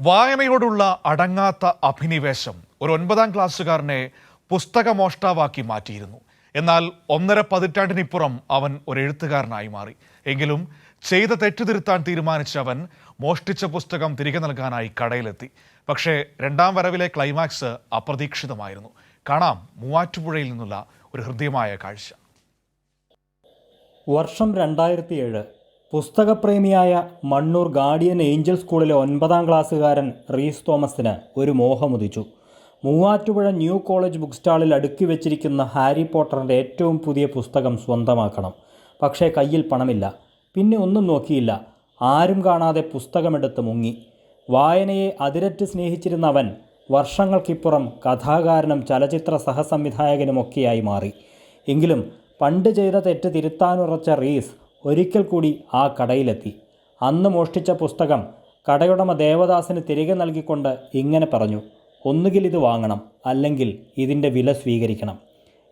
വായനയോടുള്ള അടങ്ങാത്ത അഭിനിവേശം ഒരു 9ാം ക്ലാസ്സുകാരനെ പുസ്തകമോഷ്ടാവാക്കി മാറ്റിയിരുന്നു. എന്നാൽ 1.5 പതിറ്റാണ്ടിനിപ്പുറം അവൻ ഒരു എഴുത്തുകാരനായി മാറി. എങ്കിലും ചെയ്ത തെറ്റുതിരുത്താൻ തീരുമാനിച്ച അവൻ മോഷ്ടിച്ച പുസ്തകം തിരികെ നൽകാനായി കടയിലെത്തി. പക്ഷേ 2ാം വരവിലെ ക്ലൈമാക്സ് അപ്രതീക്ഷിതമായിരുന്നു. കാണാം മൂവാറ്റുപുഴയിൽ നിന്നുള്ള ഒരു ഹൃദ്യമായ കാഴ്ച. വർഷം 2007. പുസ്തകപ്രേമിയായ മണ്ണൂർ ഗാർഡിയൻ ഏഞ്ചൽ സ്കൂളിലെ 9ാം ക്ലാസ്സുകാരൻ റീസ് തോമസിന് ഒരു മോഹമുദിച്ചു. മൂവാറ്റുപുഴ ന്യൂ കോളേജ് ബുക്ക് സ്റ്റാളിൽ അടുക്കി വെച്ചിരിക്കുന്ന ഹാരി പോട്ടറിൻ്റെ ഏറ്റവും പുതിയ പുസ്തകം സ്വന്തമാക്കണം. പക്ഷേ കയ്യിൽ പണമില്ല. പിന്നെ ഒന്നും നോക്കിയില്ല. ആരും കാണാതെ പുസ്തകമെടുത്ത് മുങ്ങി. വായനയെ അതിരറ്റ് സ്നേഹിച്ചിരുന്ന അവൻ വർഷങ്ങൾക്കിപ്പുറം കഥാകാരനും ചലച്ചിത്ര സഹസംവിധായകനുമൊക്കെയായി മാറി. എങ്കിലും പണ്ട് ചെയ്ത തെറ്റ് തിരുത്താനുറച്ച റീസ് ഒരിക്കൽ കൂടി ആ കടയിലെത്തി. അന്ന് മോഷ്ടിച്ച പുസ്തകം കടയുടമ ദേവദാസിന് തിരികെ നൽകിക്കൊണ്ട് ഇങ്ങനെ പറഞ്ഞു: ഒന്നുകിൽ ഇത് വാങ്ങണം, അല്ലെങ്കിൽ ഇതിൻ്റെ വില സ്വീകരിക്കണം.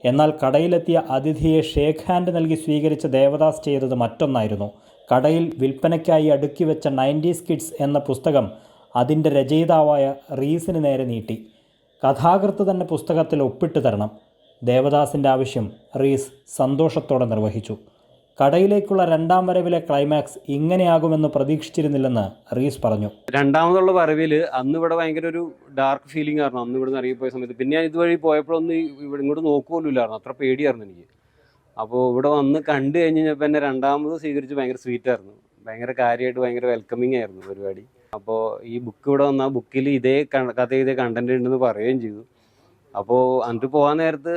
എന്നാൽ കടയിലെത്തിയ അതിഥിയെ ഷേക്ക് ഹാൻഡ് നൽകി സ്വീകരിച്ച ദേവദാസ് ചെയ്തത് മറ്റൊന്നായിരുന്നു. കടയിൽ വിൽപ്പനയ്ക്കായി അടുക്കി വെച്ച 90s കിഡ്സ് എന്ന പുസ്തകം അതിൻ്റെ രചയിതാവായ റീസിന് നേരെ നീട്ടി. കഥാകൃത്ത് തന്നെ പുസ്തകത്തിൽ ഒപ്പിട്ട് തരണം. ദേവദാസിൻ്റെ ആവശ്യം റീസ് സന്തോഷത്തോടെ നിർവഹിച്ചു. കടയിലേക്കുള്ള 2ാം വരവിലെ ക്ലൈമാക്സ് ഇങ്ങനെയാകുമെന്ന് പ്രതീക്ഷിച്ചിരുന്നില്ലെന്ന് റീസ് പറഞ്ഞു. രണ്ടാമതുള്ള വരവിൽ അന്ന് ഇവിടെ ഭയങ്കര ഒരു ഡാർക്ക് ഫീലിംഗ് ആയിരുന്നു. അന്ന് ഇവിടെ നിന്ന് ഇറങ്ങിപ്പോയ സമയത്ത് പിന്നെ ഞാൻ ഇതുവഴി പോയപ്പോഴൊന്നും ഇവിടെ ഇങ്ങോട്ട് നോക്കുപോലുമില്ലായിരുന്നു. അത്ര പേടിയായിരുന്നു എനിക്ക്. അപ്പോൾ ഇവിടെ വന്ന് കണ്ടു കഴിഞ്ഞപ്പോൾ എന്നെ 2ാമത് സ്വീകരിച്ച് ഭയങ്കര സ്വീറ്റായിരുന്നു. ഭയങ്കര കാര്യമായിട്ട് ഭയങ്കര വെൽക്കമിങ് ആയിരുന്നു പരിപാടി. അപ്പോൾ ഈ ബുക്ക് ഇവിടെ വന്നാൽ ബുക്കിൽ ഇതേ കഥ ഇതേ കണ്ടന്റ് ഉണ്ടെന്ന് പറയുകയും ചെയ്തു. അപ്പോൾ എന്നിട്ട് പോകാൻ നേരത്ത്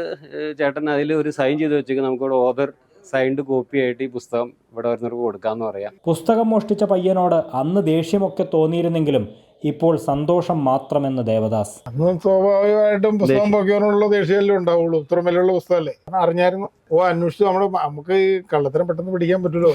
ചേട്ടൻ അതിൽ ഒരു സൈൻ ചെയ്ത് വെച്ചേക്ക് നമുക്കിവിടെ ഓതർ സൈൻഡ് കോപ്പി ആയിട്ട് ഈ പുസ്തകം ഇവിടെ വരുന്നവർക്ക് കൊടുക്കാമെന്ന് പറയാം. പുസ്തകം മോഷ്ടിച്ച പയ്യനോട് അന്ന് ദേഷ്യമൊക്കെ തോന്നിയിരുന്നെങ്കിലും ഇപ്പോൾ സന്തോഷം മാത്രമെന്ന് ദേവദാസ്. അന്ന് സ്വാഭാവികമായിട്ടും പുസ്തകം പൊക്കിയാനുള്ള ദേഷ്യമല്ലേ ഉണ്ടാവുള്ളൂ. ഇത്ര വിലയുള്ള പുസ്തകമല്ലേ അറിഞ്ഞായിരുന്നു. അന്വേഷിച്ചു. നമുക്ക് ഈ കള്ളത്തരം പെട്ടെന്ന് പിടിക്കാൻ പറ്റുമല്ലോ.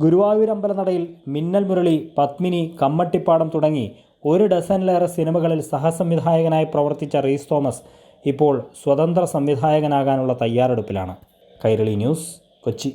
ഗുരുവായൂർ അമ്പലനടയിൽ മിന്നൽ മുരളി, പത്മിനി, കമ്മട്ടിപ്പാടം തുടങ്ങി 1 ഡസനിലേറെ സിനിമകളിൽ സഹസംവിധായകനായി പ്രവർത്തിച്ച റീസ് തോമസ് ഇപ്പോൾ സ്വതന്ത്ര സംവിധായകനാകാനുള്ള തയ്യാറെടുപ്പിലാണ്. കൈരളി ന്യൂസ്, കൊച്ചി.